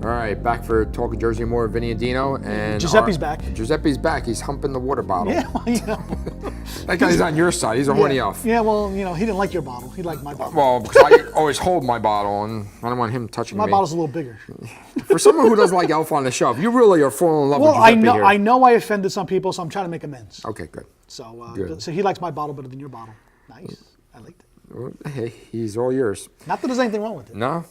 All right, back for Talking Jersey more, Vinny and Dino. And Giuseppe's back. Giuseppe's back. He's humping the water bottle. Yeah, well, That guy's on your side. He's a horny elf. Yeah, well, he didn't like your bottle. He liked my bottle. Well, because I always hold my bottle, and I don't want him touching My me. bottle's a little bigger. For someone who doesn't like Elf on the Shelf, you really are falling in love with Giuseppe here. I know I offended some people, so I'm trying to make amends. Okay, good. So he likes my bottle better than your bottle. Nice. I liked it. Hey, he's all yours. Not that there's anything wrong with it. No?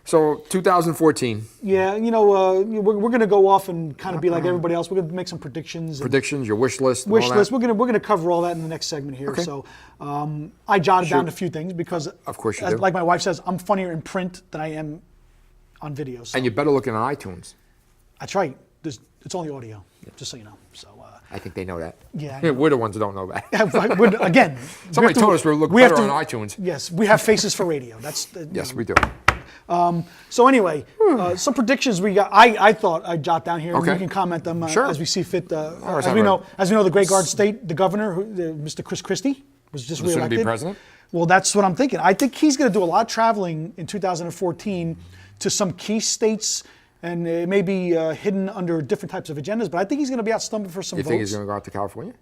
So, 2014. Yeah, we're going to go off and kind of be like everybody else. We're going to make some predictions. Predictions, your wish list. Wish list. We're going to cover all that in the next segment here. Okay. So I jotted down a few things because, of course you do. Like my wife says, I'm funnier in print than I am on video. So. And you're better looking on iTunes. That's right. It's only audio, just so you know. So I think they know that. Yeah. We're the ones who don't know that. Again, somebody told us we look better on iTunes. Yes, we have faces for radio. Yes, we do. So anyway, some predictions we got. I thought I'd jot down here. Okay. We can comment them as we see fit. As we know, the Great Garden State, the governor, Mr. Chris Christie, was just reelected. Shouldn't be president. Well, that's what I'm thinking. I think he's going to do a lot of traveling in 2014 to some key states, and it may be hidden under different types of agendas. But I think he's going to be out stumping for some votes. You think he's going to go out to California?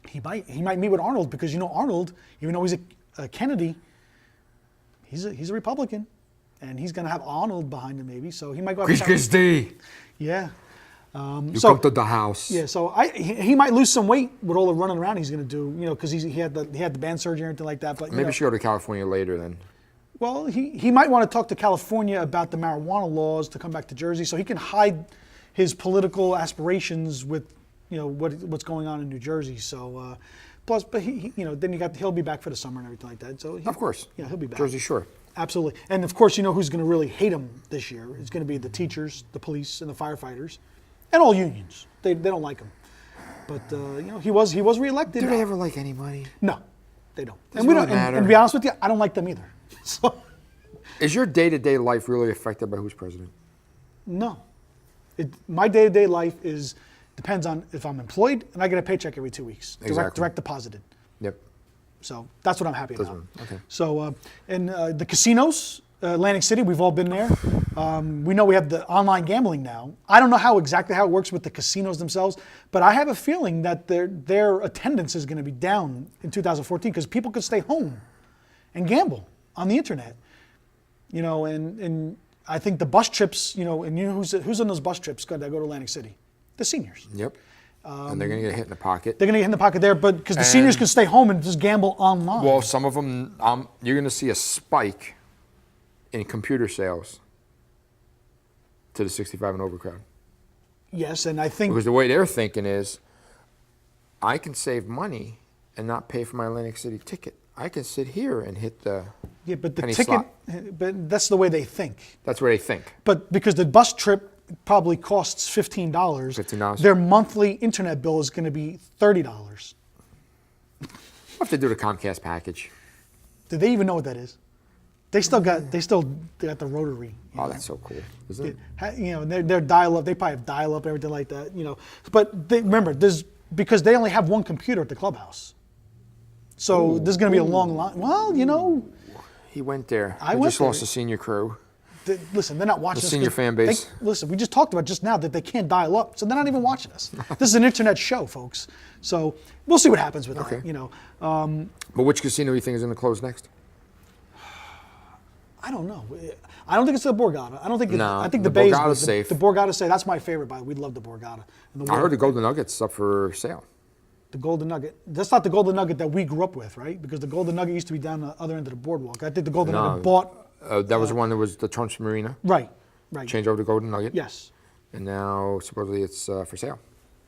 He might meet with Arnold because Arnold, even though he's a Kennedy, he's a Republican. And he's going to have Arnold behind him, maybe. So he might go. Christie. Yeah. You come to the house. Yeah. So he might lose some weight with all the running around he's going to do. Because he had the band surgery and everything like that. But maybe he should go to California later then. Well, he might want to talk to California about the marijuana laws to come back to Jersey, so he can hide his political aspirations with what's going on in New Jersey. So plus, but then he'll be back for the summer and everything like that. So of course. Yeah, he'll be back. Jersey Shore. Absolutely. And of course, who's going to really hate him this year? It's going to be the teachers, the police, and the firefighters, and all unions. They don't like him. But he was reelected. Do they ever like anybody? No, they don't. And we don't. And to be honest with you, I don't like them either. So, is your day-to-day life really affected by who's president? No. My day-to-day life depends on if I'm employed and I get a paycheck every 2 weeks, direct deposited. Yep. So that's what I'm happy about. Okay. So, and the casinos, Atlantic City, we've all been there. We know we have the online gambling now. I don't know exactly how it works with the casinos themselves, but I have a feeling that their attendance is going to be down in 2014 because people could stay home and gamble on the internet. And I think the bus trips, and who's on those bus trips that go to Atlantic City? The seniors. Yep. And they're going to get hit in the pocket. They're going to get hit in the pocket there, but because the seniors can stay home and just gamble online. Well, some of them, you're going to see a spike in computer sales to the 65 and over crowd. Yes, and I think... Because the way they're thinking is, I can save money and not pay for my Atlantic City ticket. I can sit here and hit the penny slot. But that's the way they think. That's where they think. But because the bus trip probably costs $15, their monthly internet bill is going to be $30. What if they do the Comcast package? Do they even know what that is? They got the rotary. Oh, that's so cool, isn't it? They're dial-up. They probably have dial-up, everything like that. But remember, because they only have one computer at the clubhouse, so there's going to be a long line. Well, he went there. I just lost the senior crew. Listen, they're not watching the us. Senior fan base. Listen, we just talked about just now that they can't dial up, so they're not even watching us. This is an internet show, folks. So we'll see what happens with that. But which casino do you think is going to close next? I don't know. I don't think it's the Borgata. I don't think. No, I think the the Bay's Borgata's safe. The Borgata's safe. That's my favorite. By the way, we love the Borgata. I heard the Golden Nugget's up for sale. The Golden Nugget. That's not the Golden Nugget that we grew up with, right? Because the Golden Nugget used to be down the other end of the boardwalk. I think the Golden Nugget bought. That was the one that was the Trunks Marina. Right. Change over to Golden Nugget. Yes. And now supposedly it's for sale.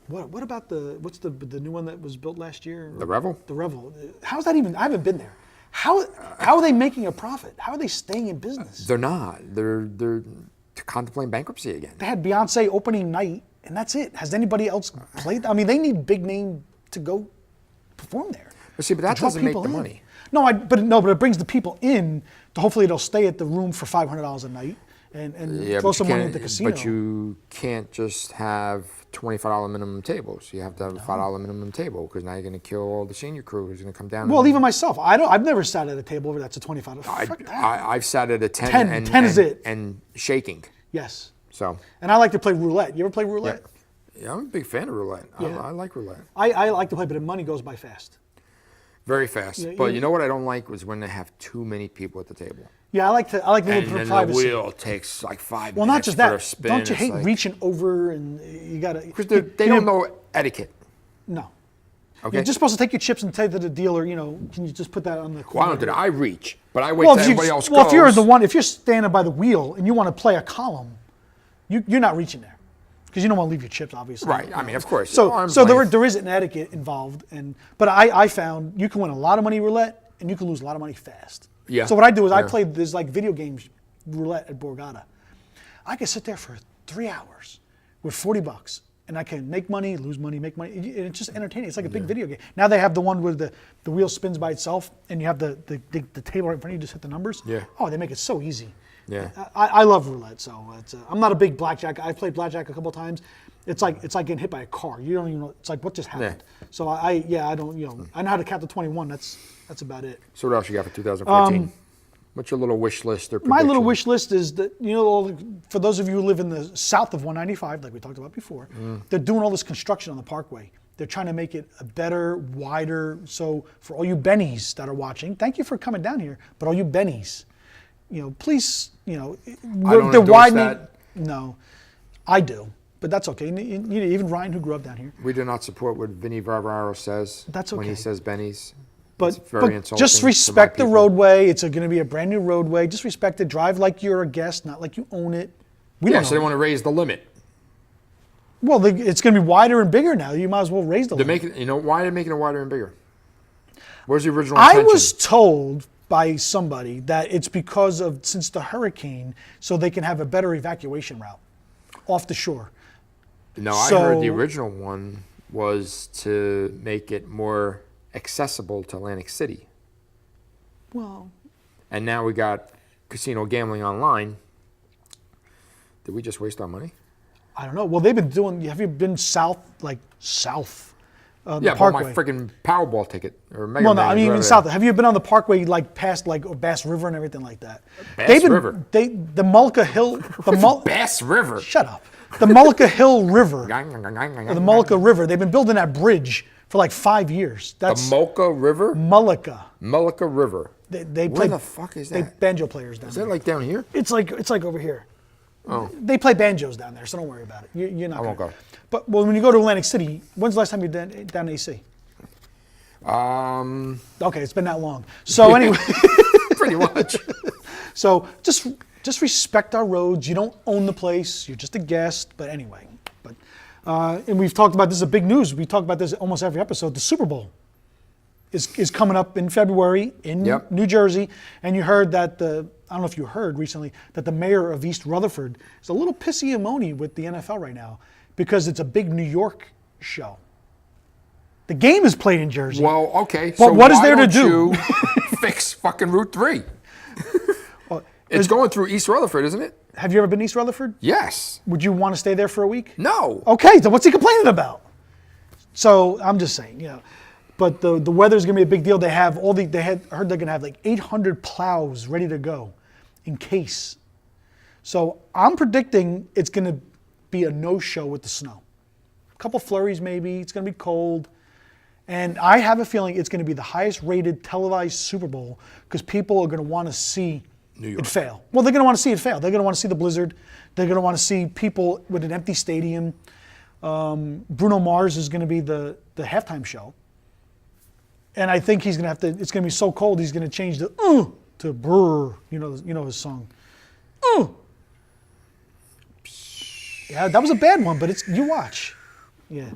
What about what's the new one that was built last year? The Revel. The Revel. How's that even? I haven't been there. How are they making a profit? How are they staying in business? They're not. They're contemplating bankruptcy again. They had Beyonce opening night, and that's it. Has anybody else played? I mean, they need big name to go perform there. But see, that doesn't make the money. No, but it brings the people in. Hopefully, they'll stay at the room for $500 a night and throw some money at the casino. But you can't just have $25 minimum tables. You have to have a $5 minimum table because now you're going to kill all the senior crew who's going to come down. Well, even myself, I've never sat at a table where that's a $25. I've sat at a 10. 10 is it. And shaking. Yes. So. And I like to play roulette. You ever play roulette? Yeah, I'm a big fan of roulette. Yeah. I like roulette. I like to play, but the money goes by fast. Very fast. Yeah, But you know what I don't like was when they have too many people at the table. Yeah, I like the little And bit of then privacy. the wheel takes like 5 Well, minutes not just for that. their spin. Don't you It's hate like, reaching over and you gotta? Because they don't know etiquette. No. Okay. You're just supposed to take your chips and say to the dealer, can you just put that on the corner? Well, I don't do that. I reach, but I wait Well, till if everybody else goes. well, if you're standing by the wheel and you want to play a column, you're not reaching there because you don't want to leave your chips, obviously. Right. I mean, of course. So Arm's there length. is an etiquette involved, but I found you can win a lot of money roulette and you can lose a lot of money fast. Yeah. So what I do is I Yeah. play this like video games roulette at Borgata. I can sit there for 3 hours with $40 and I can make money, lose money, make money. It's just entertaining. It's like a big video game. Now they have the one where the wheel spins by itself and you have the table right in front of you, just hit the numbers. Yeah. Oh, they make it so easy. Yeah. I love roulette, so I'm not a big blackjack. I've played blackjack a couple of times. It's like getting hit by a car. You don't even know. It's like what just happened. So I don't. I know how to count to 21. That's about it. So what else you got for 2014? What's your little wish list or prediction? My little wish list is that, for those of you who live in the south of 195, like we talked about before, they're doing all this construction on the Parkway. They're trying to make it a better, wider. So for all you Bennies that are watching, thank you for coming down here. But all you Bennies, please, don't they're endorse widening. that. No, I do, but that's okay. Even Ryan, who grew up down here. We do not support what Vinny Varvaro says That's when he okay. says Benny's. But, It's very but insulting just to my respect the people. roadway. It's going to be a brand new roadway. Just respect it. Drive like you're a guest, not like you own it. We Yeah, don't so they own it. want to raise the limit. Well, it's going to be wider and bigger now. You might as well raise the They're limit. making, why are they making it wider and bigger? Where's the original I intention? was told by somebody that it's because of since the hurricane, so they can have a better evacuation route off the shore. No, I heard the So- original one was to make it more accessible to Atlantic City. Well, And now we got casino gambling online. Did we just waste our money? I don't know. Well, they've been doing. Have you been south? The Yeah, Parkway? but my freaking Powerball ticket or Mega Well, no, Man, I mean whatever in they- south. Have you been on the Parkway, like past like Bass River and everything like that? Bass River? The Mullica Hill, Bass River. Shut up. The Mullica Hill River, The the Mullica River. They've been building that bridge for like 5 years. That's Mullica River? Mullica. Mullica River. They Where play. the fuck is They that? banjo players down Is there. that like down here? It's like over here. Oh. They play banjos down there, so don't worry about it. You're not. I won't gonna- go. But when you go to Atlantic City, when's the last time you were down AC? Okay, it's been that long. So anyway, Pretty much. so just respect our roads. You don't own the place. You're just a guest. But anyway, and we've talked about this. Is a big news. We talk about this almost every episode. The Super Bowl is coming up in February in Yep. New Jersey, and you heard that I don't know if you heard recently that the mayor of East Rutherford is a little pissy and moany with the NFL right now because it's a big New York show. The game is played in Jersey. Well, okay. But So what is why there to don't do? you fix fucking Route 3? Well, It's going through East Rutherford, isn't it? have you ever been to East Rutherford? Yes. Would you want to stay there for a week? No. Okay, so what's he complaining about? So I'm just saying, But the weather's gonna be a big deal. They have I heard they're gonna have like 800 plows ready to go, in case. So I'm predicting it's gonna be a no-show with the snow. A couple flurries maybe. It's gonna be cold, and I have a feeling it's gonna be the highest-rated televised Super Bowl because people are gonna want to see New York. it fail. Well, they're gonna want to see it fail. They're gonna want to see the blizzard. They're gonna want to see people with an empty stadium. Bruno Mars is gonna be the halftime show. And I think he's gonna have to. It's gonna be so cold. He's gonna change the to brr. You know his song. Yeah, that was a bad one, but you watch. Yeah.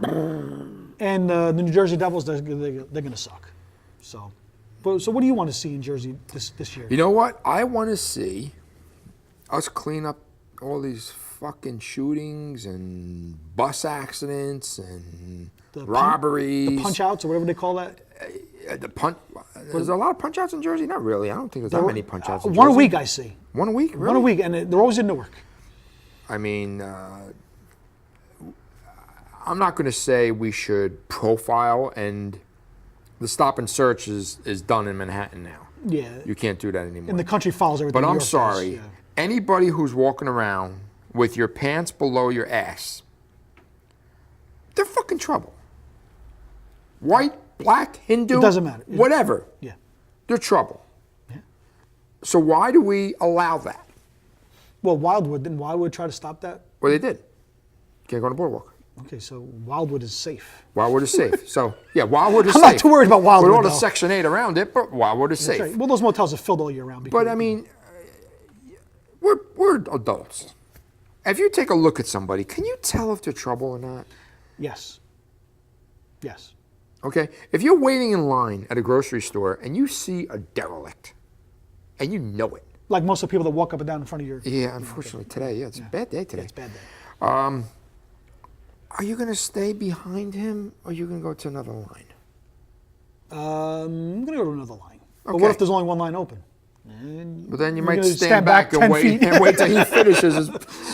And the New Jersey Devils, they're gonna suck. So what do you want to see in Jersey this year? You know what? I want to see us clean up all these fucking shootings and bus accidents and robberies. The punch outs or whatever they call that. There's a lot of punch outs in Jersey? Not really. I don't think there's that many punch outs in Jersey. One a week, I see. One a week? Really? One a week, and they're always in Newark. I mean, I'm not going to say we should profile, and the stop and search is done in Manhattan now. Yeah. You can't do that anymore. And the country follows everything. But New I'm York does, sorry. yeah. Anybody who's walking around with your pants below your ass, they're fucking trouble. White, black, Hindu, It doesn't matter. Whatever. Yeah. They're trouble. Yeah. So why do we allow that? Well, didn't Wildwood try to stop that? Well, they did. Can't go on the boardwalk. Okay, so Wildwood is safe. Wildwood is safe. So, yeah, Wildwood is I'm safe. not too worried about Wildwood, with all the though. Section 8 around it, but Wildwood is safe. Right. Well, those motels are filled all year round. But, I mean, we're adults. If you take a look at somebody, can you tell if they're trouble or not? Yes. Yes. Okay? If you're waiting in line at a grocery store and you see a derelict, and you know it. Like most of the people that walk up and down in front of your... Yeah, unfortunately, today, it's a bad day today. Yeah, it's a bad day. Are you going to stay behind him, or are you going to go to another line? I'm going to go to another line. But Okay. what if there's only one line open? But then you You're might gonna stand back and 10 wait, feet. and wait till he finishes his...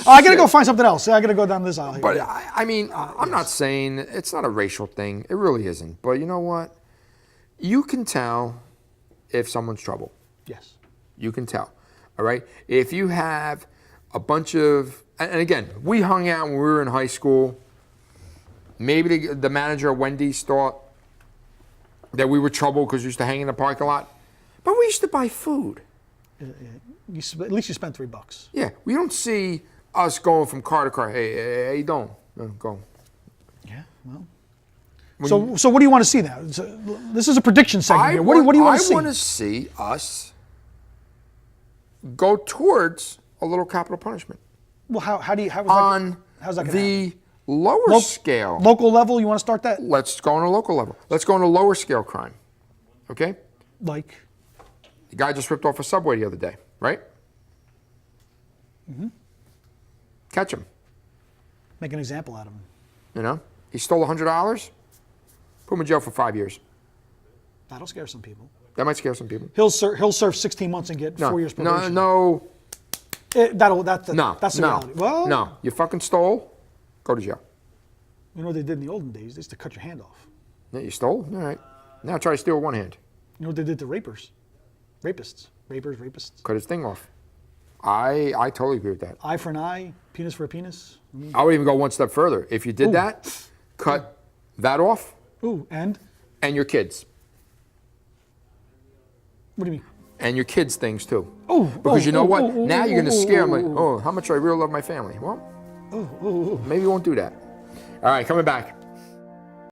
I got to go find something else. I got to go down this aisle. But I mean, I'm not saying it's not a racial thing. It really isn't. But you know what? You can tell if someone's trouble. Yes. You can tell. All right? If you have a bunch of... And again, we hung out when we were in high school. Maybe the manager of Wendy's thought that we were trouble because we used to hang in the parking lot. But we used to buy food. At least you spent $3. Yeah, we don't see us going from car to car. Hey, how you doing? Go. Yeah, well. So what do you want to see now? This is a prediction segment here. I What do you want to see? I want to see us go towards a little capital punishment. Well, how's On that going to happen? the lower scale. Local level, you want to start that? Let's go on a local level. Let's go on a lower scale crime. Okay? Like? The guy just ripped off a subway the other day, right? Mm-hmm. Catch him. Make an example out of him. You know? He stole $100. Put him in jail for 5 years. That'll scare some people. That might scare some people. He'll serve 16 months and get 4 years probation. No. That's the No. reality. Well, No. You fucking stole. Go to jail. You know what they did in the olden days? They used to cut your hand off. Yeah, you stole? All right. Now try to steal with one hand. You know what they did to rapists? Rapists. Cut his thing off. I totally agree with that. Eye for an eye, penis for a penis. I would even go one step further. If you did that, cut that off Ooh, and your kids. what do you mean? And your kids' things too. Oh, Because you know what? Now you're going to scare them. Like, oh. how much I really love my family. Well, maybe you won't do that. All right, coming back.